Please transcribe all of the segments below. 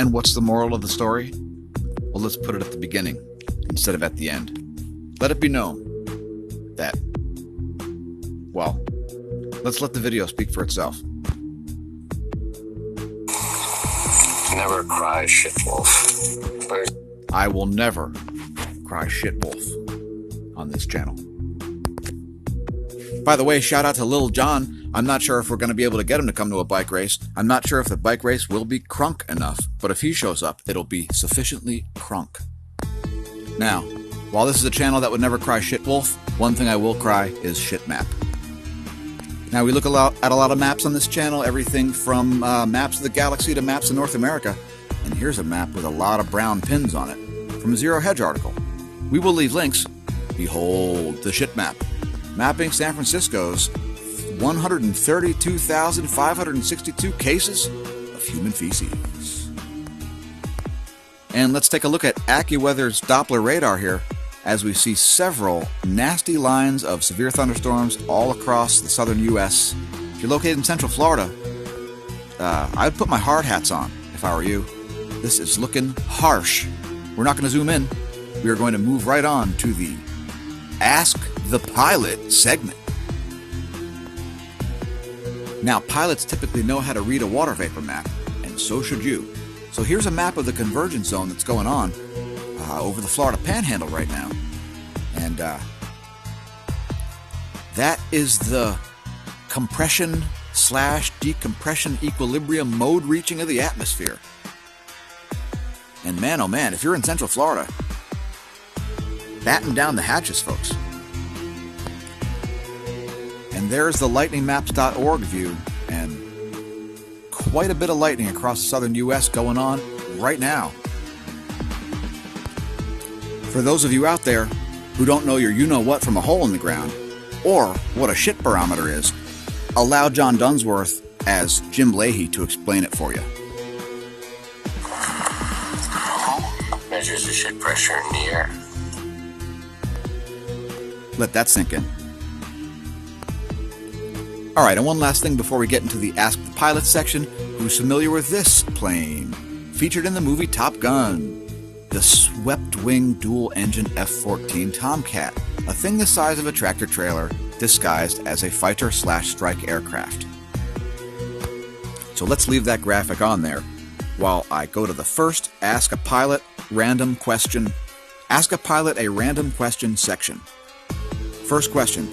And what's the moral of the story? Well, let's put it at the beginning instead of at the end. Let it be known that, well, let's let the video speak for itself. Never cry shit wolf. I will never cry shit wolf on this channel. By the way, shout out to Lil Jon. I'm not sure if we're going to be able to get him to come to a bike race. I'm not sure if the bike race will be crunk enough, but if he shows up, it'll be sufficiently crunk. Now, while this is a channel that would never cry shit wolf, one thing I will cry is shit map. Now, we look at a lot of maps on this channel, everything from maps of the galaxy to maps of North America. And here's a map with a lot of brown pins on it from a Zero Hedge article. We will leave links. Behold the shit map. Mapping San Francisco's 132,562 cases of human feces. And let's take a look at AccuWeather's Doppler radar here as we see several nasty lines of severe thunderstorms all across the southern U.S. If you're located in Central Florida, I'd put my hard hats on if I were you. This is looking harsh. We're not going to zoom in. We are going to move right on to the Ask the Pilot segment. Now, pilots typically know how to read a water vapor map, and so should you. So here's a map of the convergence zone that's going on over the Florida Panhandle right now. And that is the compression/decompression equilibrium mode reaching of the atmosphere. And man, oh man, if you're in Central Florida, batten down the hatches, folks. And there's the lightningmaps.org view, and quite a bit of lightning across the southern U.S. going on right now. For those of you out there who don't know your you-know-what from a hole in the ground, or what a shit barometer is, allow John Dunsworth as Jim Leahy to explain it for you. Measures the shit pressure in the air. Let that sink in. Alright, and one last thing before we get into the Ask the Pilot section. Who's familiar with this plane? Featured in the movie Top Gun. The swept-wing dual-engine F-14 Tomcat. A thing the size of a tractor trailer disguised as a fighter/strike aircraft. So let's leave that graphic on there while I go to the first Ask a Pilot random question. Ask a Pilot a random question section. First question.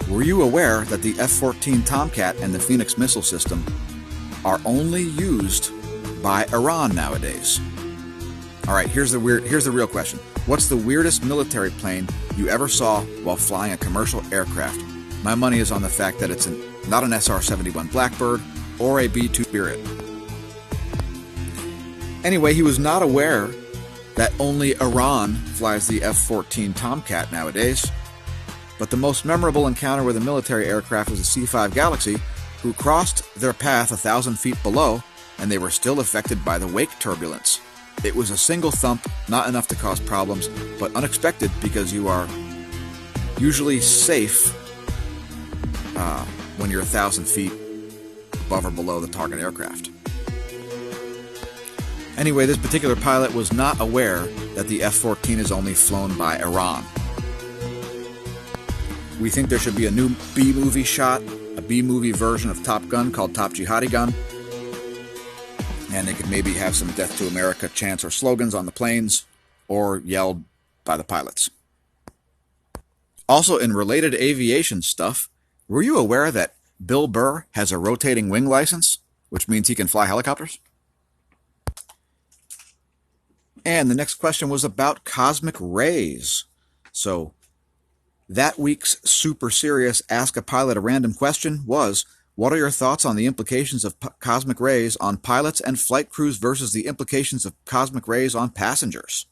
Were you aware that the F-14 Tomcat and the Phoenix missile system are only used by Iran nowadays? Alright, here's the real question. What's the weirdest military plane you ever saw while flying a commercial aircraft? My money is on the fact that it's not an SR-71 Blackbird or a B-2 Spirit. Anyway, he was not aware that only Iran flies the F-14 Tomcat nowadays. But the most memorable encounter with a military aircraft was a C-5 Galaxy, who crossed their path 1,000 feet below, and they were still affected by the wake turbulence. It was a single thump, not enough to cause problems, but unexpected because you are usually safe when you're 1,000 feet above or below the target aircraft. Anyway, this particular pilot was not aware that the F-14 is only flown by Iran. We think there should be a new B-movie shot, a B-movie version of Top Gun called Top Jihadi Gun. And they could maybe have some Death to America chants or slogans on the planes, or yelled by the pilots. Also, in related aviation stuff, were you aware that Bill Burr has a rotating wing license, which means he can fly helicopters? And the next question was about cosmic rays. So, that week's super serious Ask a Pilot a Random question was, what are your thoughts on the implications of cosmic rays on pilots and flight crews versus the implications of cosmic rays on passengers?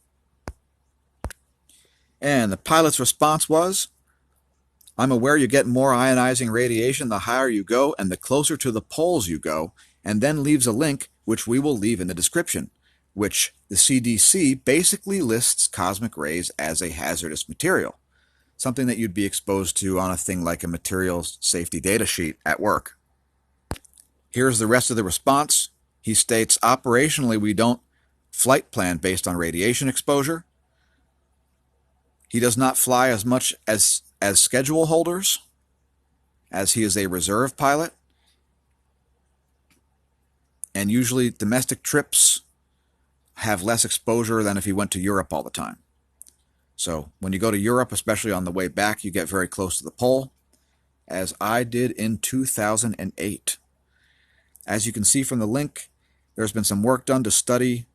And the pilot's response was, I'm aware you get more ionizing radiation the higher you go and the closer to the poles you go, and then leaves a link, which we will leave in the description, which the CDC basically lists cosmic rays as a hazardous material. Something that you'd be exposed to on a thing like a materials safety data sheet at work. Here's the rest of the response. He states, operationally, we don't flight plan based on radiation exposure. He does not fly as much as schedule holders, as he is a reserve pilot. And usually domestic trips have less exposure than if he went to Europe all the time. So when you go to Europe, especially on the way back, you get very close to the pole, as I did in 2008. As you can see from the link, there's been some work done to study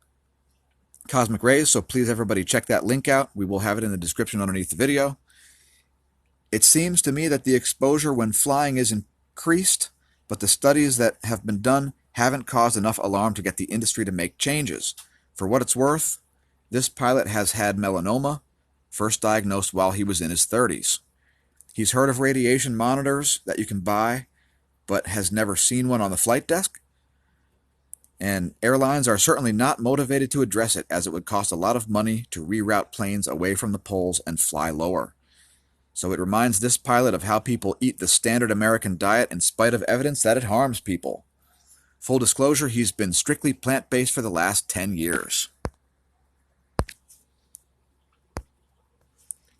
cosmic rays, so please everybody check that link out. We will have it in the description underneath the video. It seems to me that the exposure when flying is increased, but the studies that have been done haven't caused enough alarm to get the industry to make changes. For what it's worth, this pilot has had melanoma, first diagnosed while he was in his 30s. He's heard of radiation monitors that you can buy, but has never seen one on the flight desk. And airlines are certainly not motivated to address it, as it would cost a lot of money to reroute planes away from the poles and fly lower. So it reminds this pilot of how people eat the standard American diet in spite of evidence that it harms people. Full disclosure, he's been strictly plant-based for the last 10 years.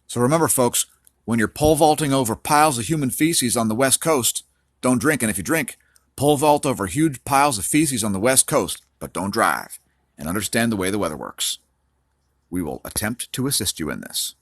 So remember, folks, when you're pole vaulting over piles of human feces on the West Coast, don't drink, and if you drink, pole vault over huge piles of feces on the West Coast, but don't drive, and understand the way the weather works. We will attempt to assist you in this.